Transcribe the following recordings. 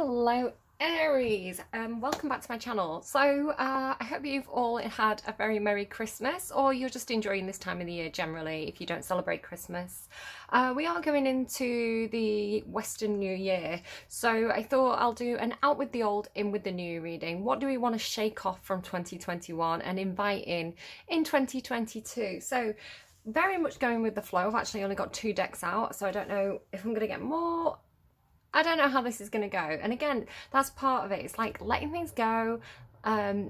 Hello Aries, welcome back to my channel. So I hope you've all had a very Merry Christmas, or you're just enjoying this time of the year generally if you don't celebrate Christmas. We are going into the Western New Year, so I thought I'll do an out with the old, in with the new reading. What do we want to shake off from 2021 and invite in 2022? So very much going with the flow. I've actually only got 2 decks out, so I don't know if I'm going to get more. I don't know how this is going to go. And again, that's part of it. It's like letting things go,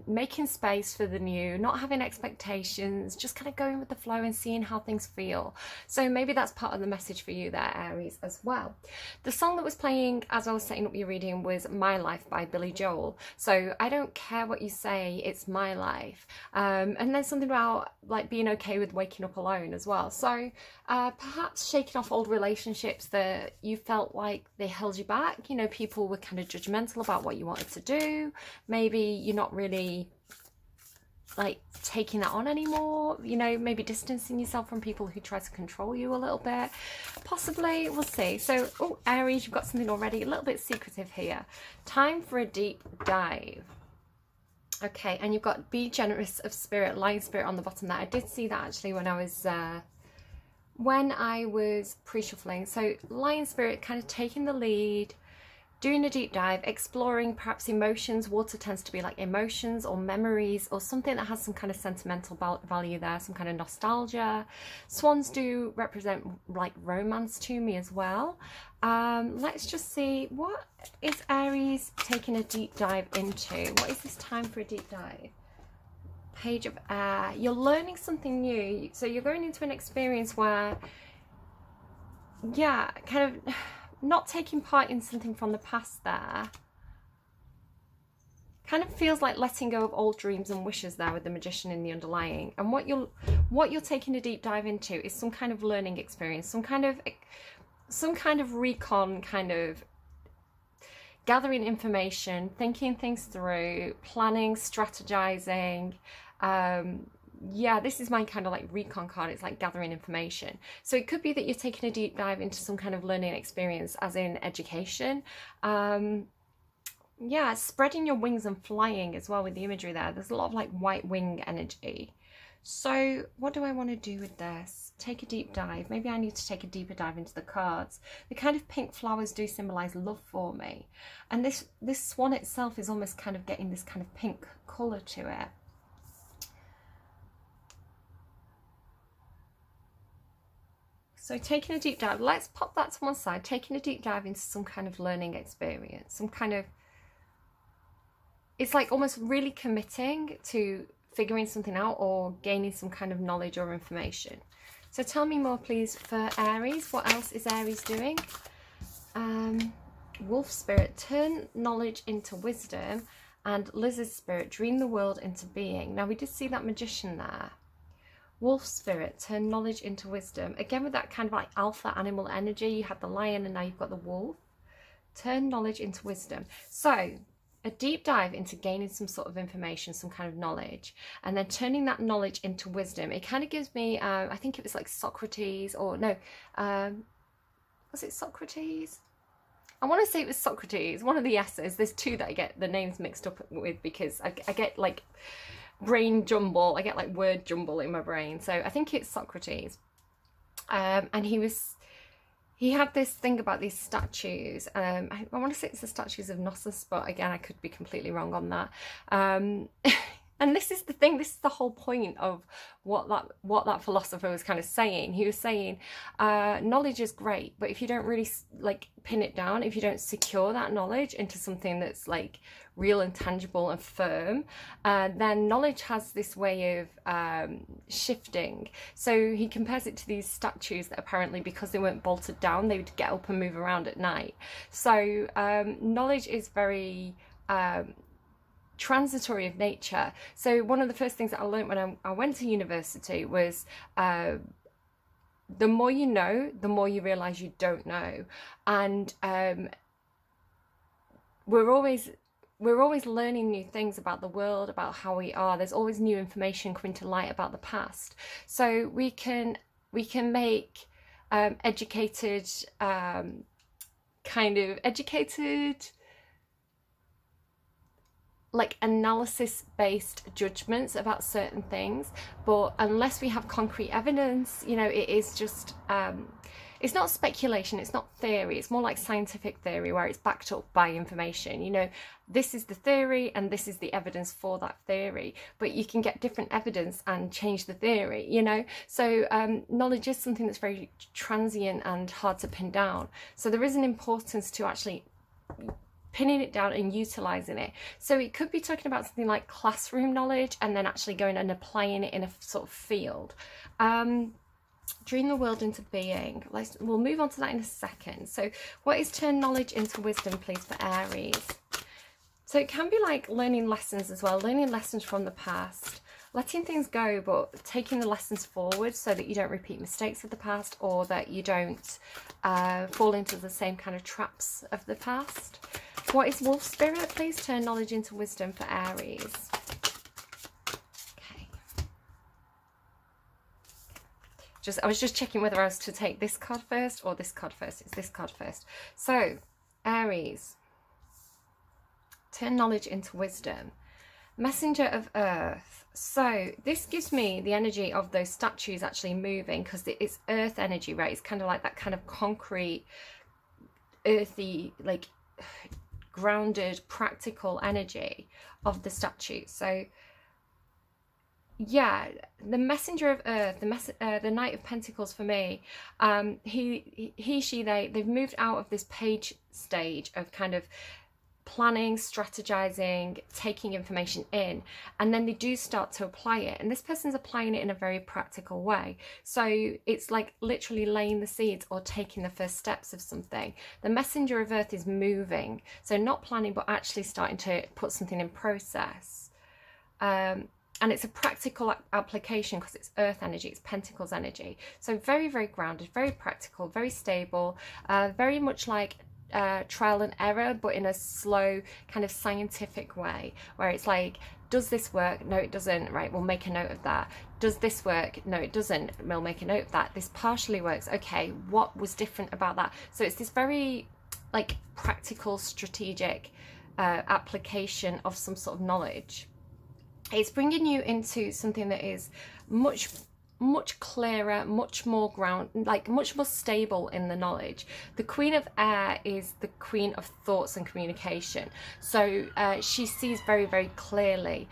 making space for the new, not having expectations, just kind of going with the flow and seeing how things feel. So maybe that's part of the message for you there, Aries, as well. The song that was playing as I was setting up your reading was My Life by Billy Joel. So I don't care what you say, it's my life. And there's something about like being okay with waking up alone as well. So perhaps shaking off old relationships that you felt like they held you back. You know, people were kind of judgmental about what you wanted to do. Maybe you're not really like taking that on anymore, you know, maybe distancing yourself from people who try to control you a little bit, possibly. We'll see. So, oh, Aries, you've got something already a little bit secretive here. Time for a deep dive. Okay, and you've got be generous of spirit, lion spirit on the bottom there. I did see that actually when I was pre-shuffling. So lion spirit kind of taking the lead, doing a deep dive, exploring perhaps emotions. Water tends to be like emotions or memories or something that has some kind of sentimental value there, some kind of nostalgia. Swans do represent like romance to me as well. Let's just see, what is Aries taking a deep dive into? What is this time for a deep dive? Page of Air. You're learning something new. So you're going into an experience where, yeah, kind of not taking part in something from the past there. Kind of feels like letting go of old dreams and wishes there with the Magician in the underlying. And what you're taking a deep dive into is some kind of learning experience, some kind of recon, kind of gathering information, thinking things through, planning, strategizing. Yeah, this is my kind of like recon card. It's like gathering information. So it could be that you're taking a deep dive into some kind of learning experience, as in education. Yeah, spreading your wings and flying as well with the imagery there. There's a lot of like white wing energy. So what do I want to do with this? Take a deep dive. Maybe I need to take a deeper dive into the cards. The kind of pink flowers do symbolize love for me. And this swan itself is almost kind of getting this kind of pink color to it. So taking a deep dive, let's pop that to one side, taking a deep dive into some kind of learning experience, some kind of, it's like almost really committing to figuring something out or gaining some kind of knowledge or information. So tell me more, please, for Aries. What else is Aries doing? Wolf spirit, turn knowledge into wisdom, and lizard spirit, dream the world into being. Now we did see that Magician there. Wolf spirit, turn knowledge into wisdom. Again, with that kind of like alpha animal energy, you had the lion and now you've got the wolf. Turn knowledge into wisdom. So a deep dive into gaining some sort of information, some kind of knowledge, and then turning that knowledge into wisdom. It kind of gives me, I think it was like Socrates, or no, was it Socrates? I want to say it was Socrates, one of the S's. There's 2 that I get the names mixed up with because I get like brain jumble, I get like word jumble in my brain. So I think it's Socrates. And he had this thing about these statues. I want to say it's the statues of Knossos, but again, I could be completely wrong on that. And this is the thing, this is the whole point of what that philosopher was kind of saying. He was saying, knowledge is great, but if you don't really like pin it down, if you don't secure that knowledge into something that's like real and tangible and firm, then knowledge has this way of shifting. So he compares it to these statues that apparently, because they weren't bolted down, they would get up and move around at night. So knowledge is very transitory of nature. So one of the first things that I learned when I went to university was the more you know, the more you realize you don't know. And we're always learning new things about the world, about how we are. There's always new information coming to light about the past. So we can make educated like analysis based judgments about certain things, but unless we have concrete evidence, you know, it is just it's not speculation, it's not theory, it's more like scientific theory where it's backed up by information. You know, this is the theory and this is the evidence for that theory, but you can get different evidence and change the theory, you know. So knowledge is something that's very transient and hard to pin down, so there is an importance to actually pinning it down and utilizing it. So it could be talking about something like classroom knowledge and then actually going and applying it in a sort of field. Dream the world into being. We'll move on to that in a second. So what is turn knowledge into wisdom, please, for Aries? So it can be like learning lessons as well, learning lessons from the past, letting things go, but taking the lessons forward so that you don't repeat mistakes of the past, or that you don't fall into the same kind of traps of the past. What is wolf spirit, please? Turn knowledge into wisdom for Aries. Okay. I was just checking whether I was to take this card first or this card first. It's this card first. So, Aries, turn knowledge into wisdom. Messenger of earth. So this gives me the energy of those statues actually moving, because it's earth energy, right? It's kind of like that kind of concrete, earthy, like grounded, practical energy of the statue. So yeah, the messenger of earth, the Knight of Pentacles for me, they've moved out of this page stage of kind of planning, strategizing, taking information in, and then they do start to apply it, and this person's applying it in a very practical way. So it's like literally laying the seeds or taking the first steps of something. The messenger of earth is moving, so not planning but actually starting to put something in process, and it's a practical application because it's earth energy, it's pentacles energy. So very, very grounded, very practical, very stable, very much like trial and error, but in a slow kind of scientific way, where it's like, does this work? No, it doesn't. Right, we'll make a note of that. Does this work? No, it doesn't. We'll make a note of that. This partially works. Okay, what was different about that? So it's this very like practical, strategic application of some sort of knowledge. It's bringing you into something that is much clearer, much more much more stable in the knowledge. The Queen of Air is the queen of thoughts and communication, so she sees very, very clearly.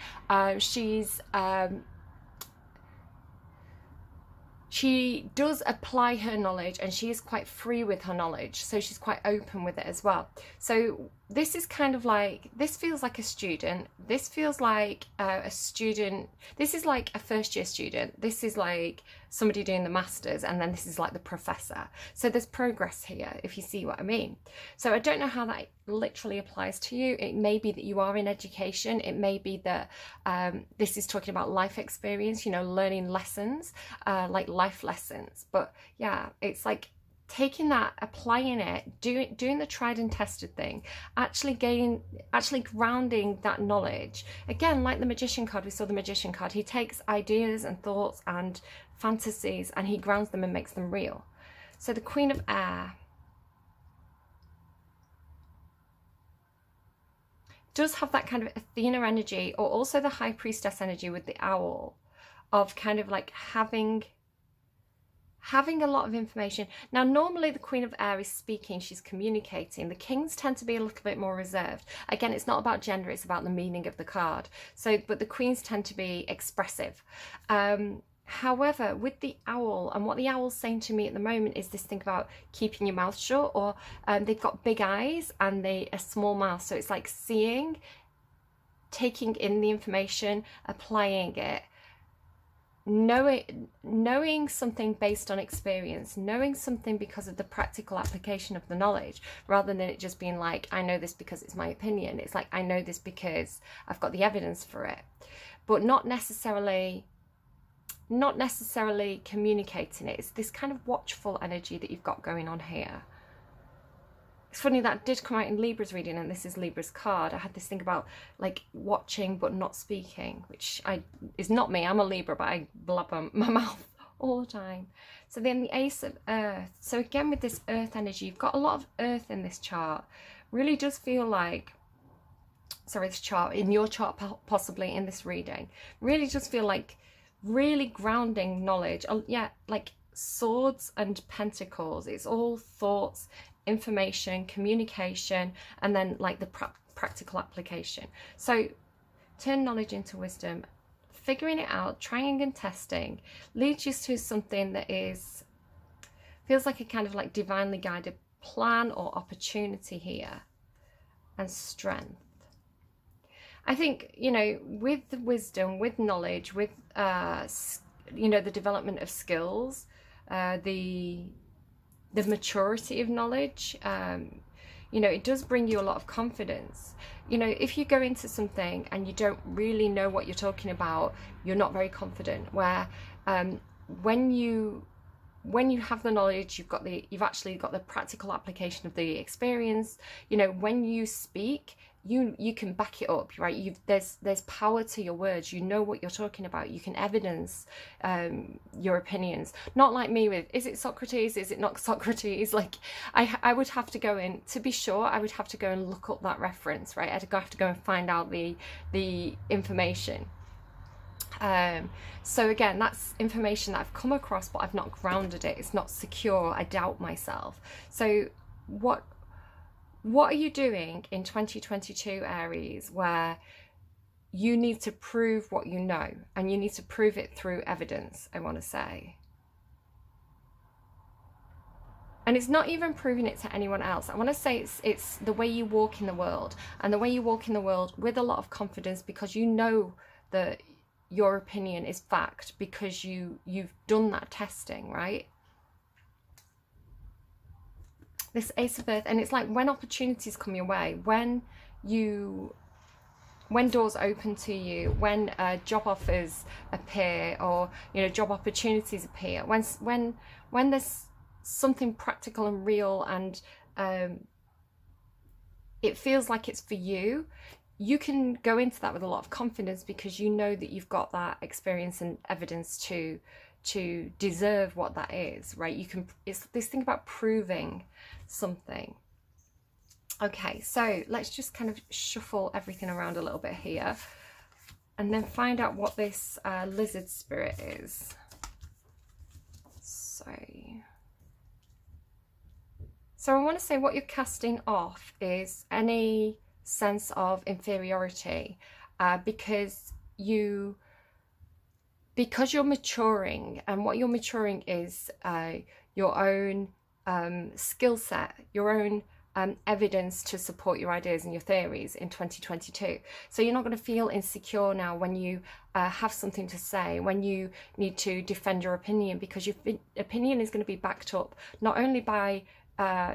She does apply her knowledge, and she is quite free with her knowledge, so she's quite open with it as well. So this is kind of like, this feels like a student, this feels like a student, this is like a first year student, this is like somebody doing the masters, and then this is like the professor. So there's progress here, if you see what I mean. So I don't know how that literally applies to you. It may be that you are in education, it may be that this is talking about life experience, you know, learning lessons, like life lessons. But yeah, it's like taking that, applying it, doing the tried and tested thing, actually grounding that knowledge. Again, like the Magician card, we saw the Magician card, he takes ideas and thoughts and fantasies and he grounds them and makes them real. So the Queen of Air does have that kind of Athena energy, or also the High Priestess energy with the owl, of kind of like having a lot of information. Now, normally the Queen of Air is speaking, she's communicating. The Kings tend to be a little bit more reserved. Again, it's not about gender, it's about the meaning of the card. So, but the Queens tend to be expressive. However, with the owl, and what the owl's saying to me at the moment is this thing about keeping your mouth shut, or they've got big eyes and a small mouth. So it's like seeing, taking in the information, applying it, knowing something based on experience, knowing something because of the practical application of the knowledge, rather than it just being like, I know this because it's my opinion. It's like, I know this because I've got the evidence for it, but not necessarily communicating it. It's this kind of watchful energy that you've got going on here. It's funny, that did come out in Libra's reading, and this is Libra's card. I had this thing about like watching but not speaking, which is not me. I'm a Libra, but I blabber my mouth all the time. So then the Ace of Earth. So again, with this earth energy, you've got a lot of earth in this chart. Really does feel like sorry, this chart, in your chart, possibly in this reading, really just feel like really grounding knowledge. Yeah, like swords and pentacles. It's all thoughts, information, communication, and then like the practical application. So turn knowledge into wisdom, figuring it out, trying and testing leads you to something that feels like a kind of like divinely guided plan or opportunity here, and strength. I think, you know, with the wisdom, with knowledge, with you know, the development of skills, the maturity of knowledge, you know, it does bring you a lot of confidence. You know, if you go into something and you don't really know what you're talking about, you're not very confident. Where when you have the knowledge, you've actually got the practical application of the experience. You know, when you speak, you can back it up, right? There's power to your words. You know what you're talking about. You can evidence your opinions. Not like me with, is it Socrates? Is it not Socrates? Like I would have to go in, to be sure, I would have to go and look up that reference, right? I'd have to go and find out the information. So again, that's information that I've come across, but I've not grounded it. It's not secure. I doubt myself. So what are you doing in 2022, Aries, where you need to prove what you know, and you need to prove it through evidence, I want to say. And it's not even proving it to anyone else. I want to say it's the way you walk in the world, and the way you walk in the world with a lot of confidence, because you know that your opinion is fact, because you've done that testing, right? This Ace of Earth, and it's like when opportunities come your way, when doors open to you, when job offers appear, or you know, job opportunities appear, when there's something practical and real, and it feels like it's for you, you can go into that with a lot of confidence, because you know that you've got that experience and evidence to deserve what that is, right? You can, it's this thing about proving something. Okay, so let's just kind of shuffle everything around a little bit here, and then find out what this lizard spirit is. So I want to say what you're casting off is any sense of inferiority, because you're maturing, and what you're maturing is your own skill set, your own evidence to support your ideas and your theories in 2022. So you're not going to feel insecure now when you have something to say, when you need to defend your opinion, because your opinion is going to be backed up not only by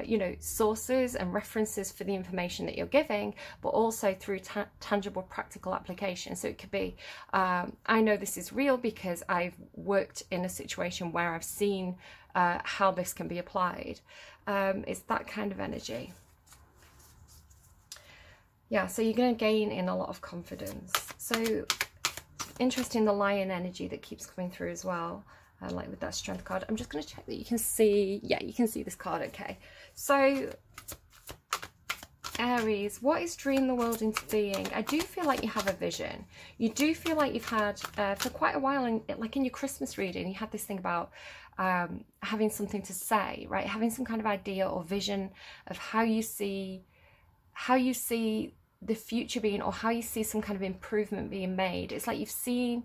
you know, sources and references for the information that you're giving, but also through tangible practical application. So it could be, I know this is real because I've worked in a situation where I've seen how this can be applied. It's that kind of energy. Yeah, so you're going to gain in a lot of confidence. So interesting, the lion energy that keeps coming through as well. Like with that strength card. I'm just going to check that you can see, yeah, you can see this card, okay. So Aries, what is dream the world into being? I do feel like you have a vision. You do feel like you've had, for quite a while, like in your Christmas reading, you had this thing about having something to say, right? Having some kind of idea or vision of how you see the future being, or how you see some kind of improvement being made. It's like you've seen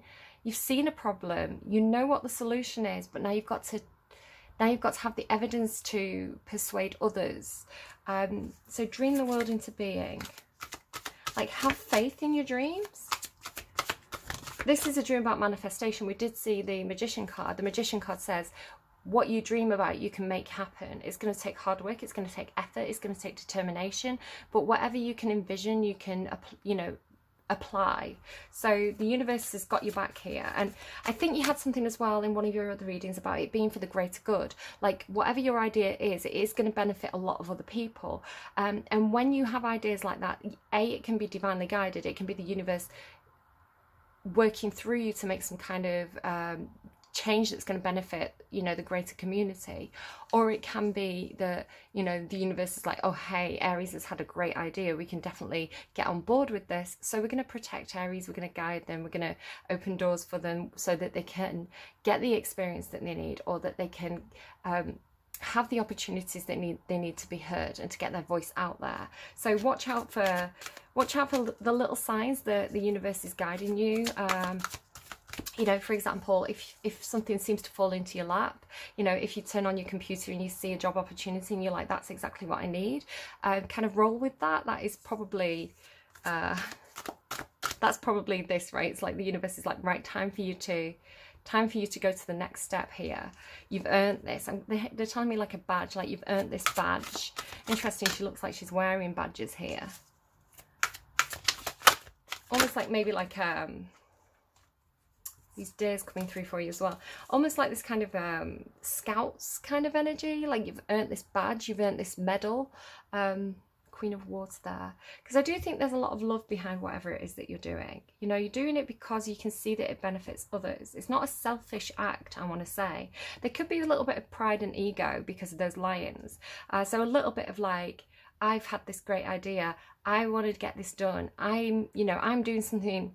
a problem, you know what the solution is, but now you've got to have the evidence to persuade others. So dream the world into being. Like, have faith in your dreams. This is a dream about manifestation. We did see the Magician card. The Magician card says, what you dream about, you can make happen. It's going to take hard work, it's going to take effort, it's going to take determination, but whatever you can envision, you can, you know, apply. So the universe has got your back here. And I think you had something as well in one of your other readings about it being for the greater good. Like, whatever your idea is, it is going to benefit a lot of other people. And when you have ideas like that, it can be divinely guided. It can be the universe working through you to make some kind of change that's going to benefit, you know, the greater community. Or it can be that, you know, the universe is like, oh, hey, Aries has had a great idea. We can definitely get on board with this. So we're going to protect Aries. We're going to guide them. We're going to open doors for them so that they can get the experience that they need, or that they can have the opportunities they need to be heard and to get their voice out there. So watch out for the little signs that the universe is guiding you. You know, for example, if something seems to fall into your lap, you know, if you turn on your computer and you see a job opportunity and you're like, that's exactly what I need, kind of roll with that. That is probably that's probably this, right? It's like the universe is like, right, time for you to go to the next step here. You've earned this. And they're telling me like a badge, like you've earned this badge. Interesting, she looks like she's wearing badges here. Almost like maybe like these deers coming through for you as well. Almost like this kind of scouts kind of energy, like you've earned this badge, you've earned this medal. Queen of Wands there, because I do think there's a lot of love behind whatever it is that you're doing. You know, you're doing it because you can see that it benefits others. It's not a selfish act, I want to say. There could be a little bit of pride and ego because of those lions. So a little bit of like, I've had this great idea, I want to get this done, I'm doing something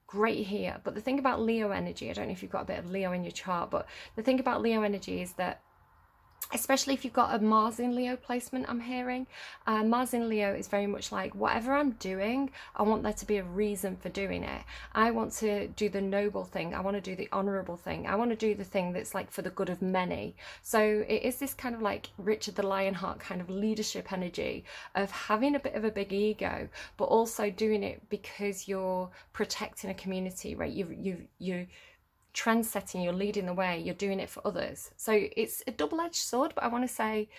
great here. But the thing about Leo energy, I don't know if you've got a bit of Leo in your chart, but the thing about Leo energy is that, especially if you've got a Mars in Leo placement, I'm hearing, Mars in Leo is very much like, whatever I'm doing, I want there to be a reason for doing it. I want to do the noble thing. I want to do the honourable thing. I want to do the thing that's like for the good of many. So it is this kind of like Richard the Lionheart kind of leadership energy of having a bit of a big ego, but also doing it because you're protecting a community, right? You trend-setting, you're leading the way, you're doing it for others. So it's a double-edged sword, but I want to say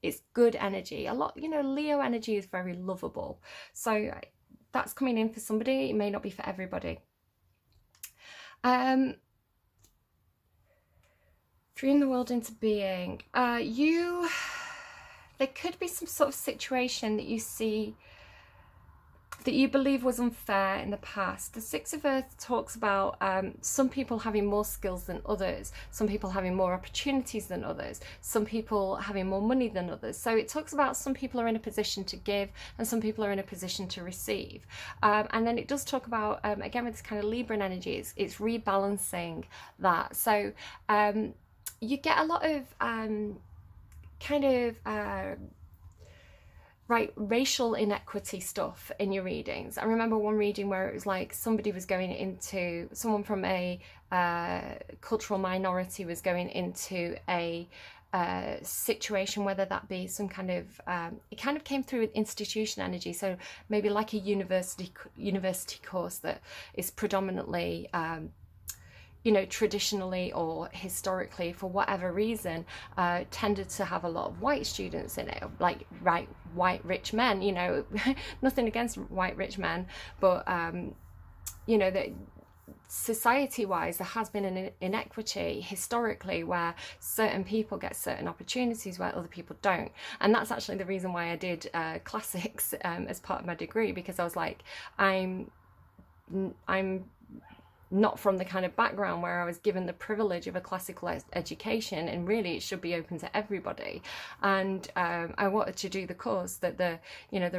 it's good energy. A lot, you know, Leo energy is very lovable. So that's coming in for somebody. It may not be for everybody. Dream the world into being. There could be some sort of situation that you see that you believe was unfair in the past. The Six of Earth talks about some people having more skills than others, some people having more opportunities than others, some people having more money than others. So it talks about some people are in a position to give and some people are in a position to receive. And then it does talk about, again with this kind of Libran energy, it's rebalancing that. So you get a lot of racial inequity stuff in your readings. I remember one reading where it was like someone from a cultural minority was going into a situation, whether that be some kind of it kind of came through with institution energy, so maybe like a university course that is predominantly you know, traditionally or historically, for whatever reason, tended to have a lot of white students in it, like white rich men, you know. Nothing against white rich men, but you know, that society-wise there has been an inequity historically where certain people get certain opportunities where other people don't. And that's actually the reason why I did classics as part of my degree, because I was like, I'm not from the kind of background where I was given the privilege of a classical education, and really it should be open to everybody. And I wanted to do the course that the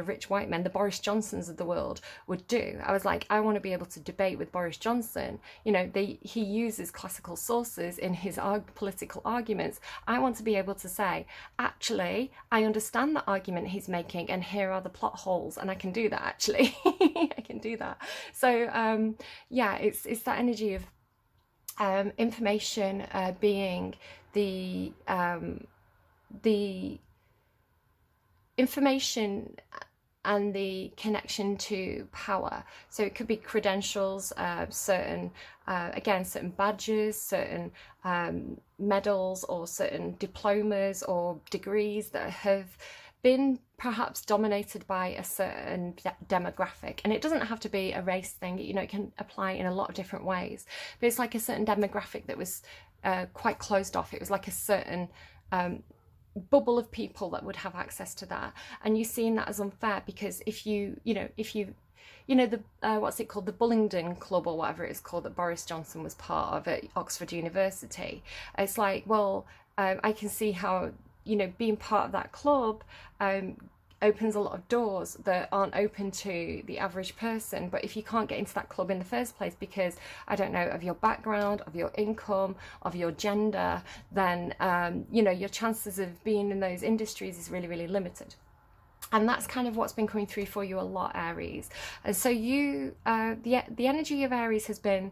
rich white men, the Boris Johnsons of the world, would do. I was like, I want to be able to debate with Boris Johnson. You know, he uses classical sources in his political arguments. I want to be able to say, actually, I understand the argument he's making, and here are the plot holes, and I can do that. Actually, I can do that. So yeah, it's that energy of information being the information and the connection to power. So it could be credentials, certain badges, certain medals, or certain diplomas or degrees that have been perhaps dominated by a certain demographic. And it doesn't have to be a race thing, you know, it can apply in a lot of different ways. But it's like a certain demographic that was quite closed off. It was like a certain bubble of people that would have access to that. And you're seeing that as unfair, because if you you know, the what's it called, the Bullingdon Club or whatever it's called that Boris Johnson was part of at Oxford University. It's like, well, I can see how, you know, being part of that club opens a lot of doors that aren't open to the average person. But if you can't get into that club in the first place because, I don't know, of your background, of your income, of your gender, then you know, your chances of being in those industries is really, really limited. And that's kind of what's been coming through for you a lot, Aries. And so you, the energy of Aries has been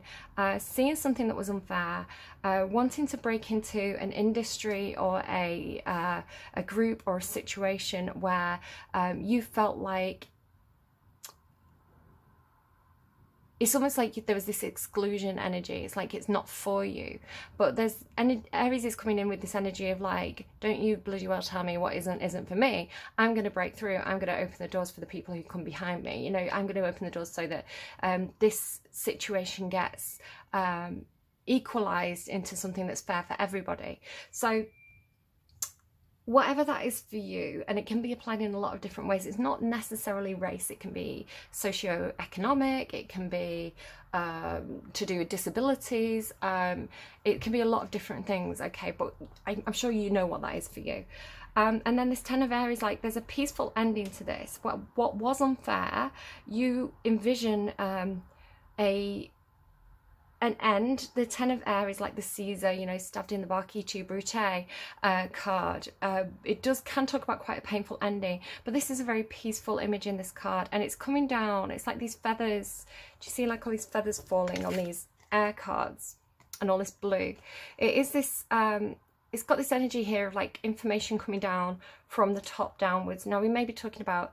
seeing something that was unfair, wanting to break into an industry or a group or a situation where you felt like it's almost like there was this exclusion energy. It's like it's not for you. But there's Aries is coming in with this energy of like, don't you bloody well tell me what isn't for me. I'm going to break through. I'm going to open the doors for the people who come behind me. You know, I'm going to open the doors so that this situation gets equalized into something that's fair for everybody. So whatever that is for you, and it can be applied in a lot of different ways. It's not necessarily race. It can be socio-economic. It can be to do with disabilities. It can be a lot of different things, okay? But I'm sure you know what that is for you. And then this Ten of Aries, like there's a peaceful ending to this. What was unfair, you envision an end. The Ten of Aries, like the Caesar, you know, stabbed in the Barquito Brute card. It can talk about quite a painful ending, but this is a very peaceful image in this card, and it's coming down. It's like these feathers. Do you see like all these feathers falling on these air cards and all this blue? It is this, it's got this energy here of like information coming down from the top downwards. Now we may be talking about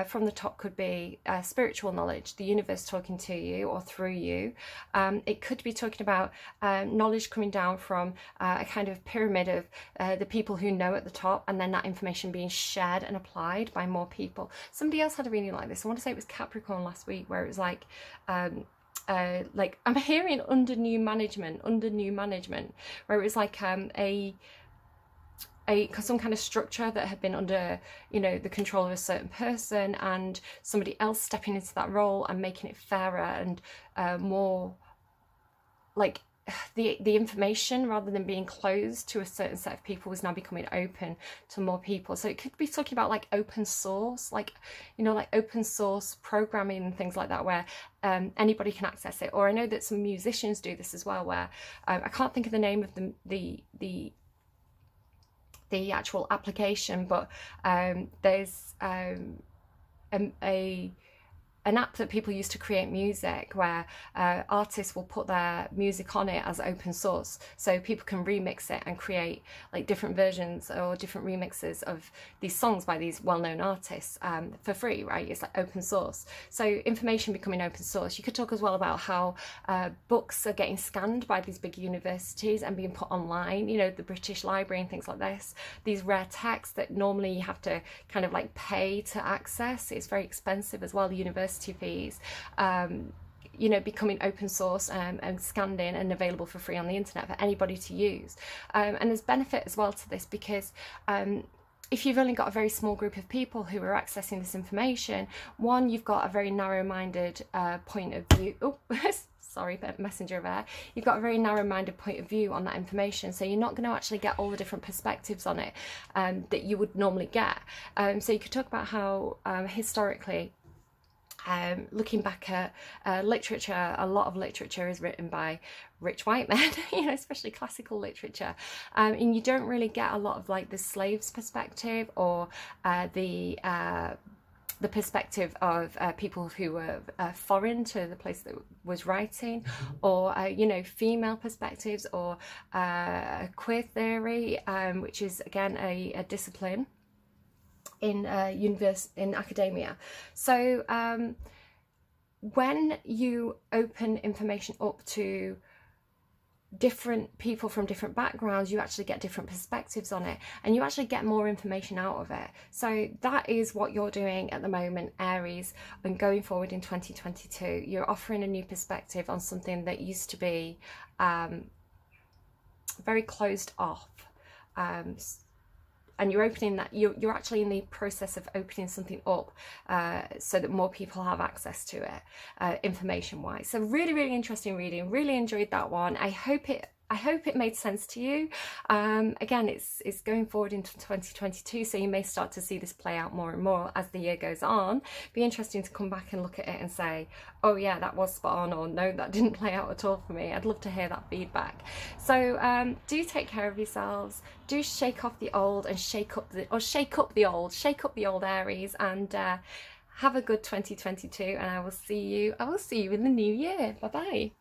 from the top could be spiritual knowledge, the universe talking to you or through you. It could be talking about knowledge coming down from a kind of pyramid of the people who know at the top, and then that information being shared and applied by more people. Somebody else had a reading like this. I want to say it was Capricorn last week, where it was like I'm hearing under new management, where it was like some kind of structure that had been under, you know, the control of a certain person, and somebody else stepping into that role and making it fairer and more like the information, rather than being closed to a certain set of people, was now becoming open to more people. So it could be talking about like open source, like, you know, like open source programming and things like that, where anybody can access it. Or I know that some musicians do this as well, where I can't think of the name of the actual application, but there's an app that people use to create music, where artists will put their music on it as open source, so people can remix it and create like different versions or different remixes of these songs by these well-known artists for free, right? It's like open source. So information becoming open source. You could talk as well about how books are getting scanned by these big universities and being put online, you know, the British Library and things like this. These rare texts that normally you have to kind of like pay to access. It's very expensive as well, the university fees, you know, becoming open source and scanned in and available for free on the internet for anybody to use. And there's benefit as well to this, because if you've only got a very small group of people who are accessing this information, one, you've got a very narrow-minded point of view. Oh, sorry, messenger of air. You've got a very narrow-minded point of view on that information, so you're not going to actually get all the different perspectives on it that you would normally get. So you could talk about how historically, looking back at literature, a lot of literature is written by rich white men, you know, especially classical literature, and you don't really get a lot of like the slave's perspective, or the perspective of people who were foreign to the place that was writing, or you know, female perspectives, or queer theory, which is again a discipline in academia. So when you open information up to different people from different backgrounds, you actually get different perspectives on it, and you actually get more information out of it. So that is what you're doing at the moment, Aries, and going forward in 2022, you're offering a new perspective on something that used to be very closed off. and you're opening that, you're actually in the process of opening something up so that more people have access to it, information wise. So really, really interesting reading. Really enjoyed that one. I hope it made sense to you. Again, it's going forward into 2022, so you may start to see this play out more and more as the year goes on. Be interesting to come back and look at it and say, oh yeah, that was spot on, or no, that didn't play out at all for me. I'd love to hear that feedback. So do take care of yourselves. Do shake off the old and shake up the old Aries, and have a good 2022, and I will see you in the new year. Bye bye.